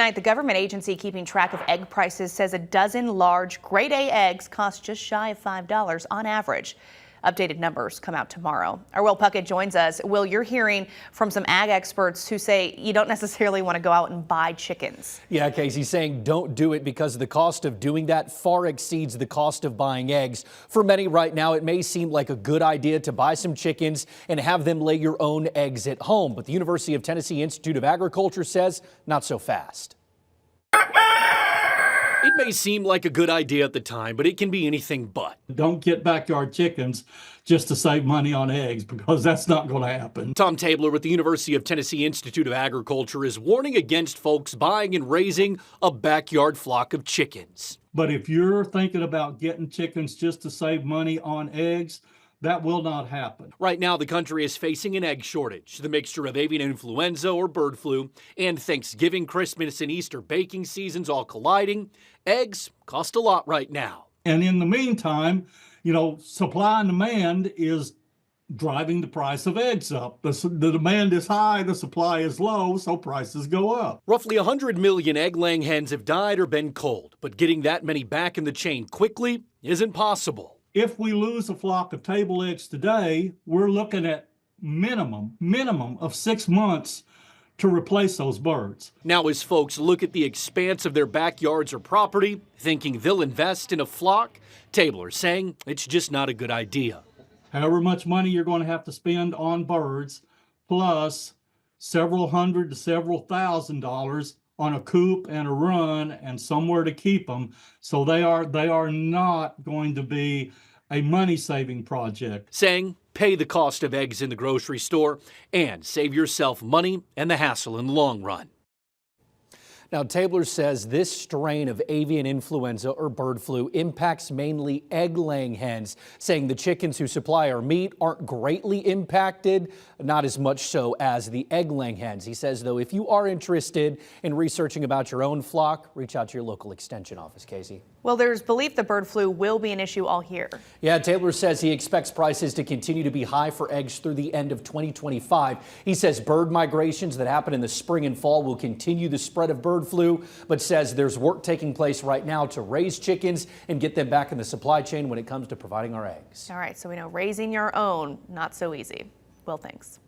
Tonight, the government agency keeping track of egg prices says a dozen large grade A eggs cost just shy of $5 on average. Updated numbers come out tomorrow. Our Will Puckett joins us. Will, you're hearing from some ag experts who say you don't necessarily want to go out and buy chickens. Yeah, Casey, saying don't do it because the cost of doing that far exceeds the cost of buying eggs. For many right now, it may seem like a good idea to buy some chickens and have them lay your own eggs at home. But the University of Tennessee Institute of Agriculture says not so fast. It may seem like a good idea at the time, but it can be anything but. Don't get backyard chickens just to save money on eggs, because that's not going to happen. Tom Tabler with the University of Tennessee Institute of Agriculture is warning against folks buying and raising a backyard flock of chickens. But if you're thinking about getting chickens just to save money on eggs, that will not happen. Right now, the country is facing an egg shortage. The mixture of avian influenza or bird flu and Thanksgiving, Christmas, and Easter baking seasons all colliding. Eggs cost a lot right now. And in the meantime, supply and demand is driving the price of eggs up. The demand is high, the supply is low, so prices go up. Roughly 100 million egg-laying hens have died or been culled, but getting that many back in the chain quickly isn't possible. If we lose a flock of table eggs today, we're looking at minimum of 6 months to replace those birds. Now, as folks look at the expanse of their backyards or property, thinking they'll invest in a flock, Tabler saying it's just not a good idea. However much money you're going to have to spend on birds, plus several hundred to several $1,000s on a coop and a run and somewhere to keep them. So they are not going to be a money-saving project. Saying pay the cost of eggs in the grocery store and save yourself money and the hassle in the long run. Now, Tabler says this strain of avian influenza or bird flu impacts mainly egg-laying hens, saying the chickens who supply our meat aren't greatly impacted, not as much so as the egg-laying hens. He says, though, if you are interested in researching about your own flock, reach out to your local extension office, Casey. Well, there's belief the bird flu will be an issue all year. Yeah, Tabler says he expects prices to continue to be high for eggs through the end of 2025. He says bird migrations that happen in the spring and fall will continue the spread of bird flu, but says there's work taking place right now to raise chickens and get them back in the supply chain when it comes to providing our eggs. All right, so we know raising your own, not so easy. Well, thanks.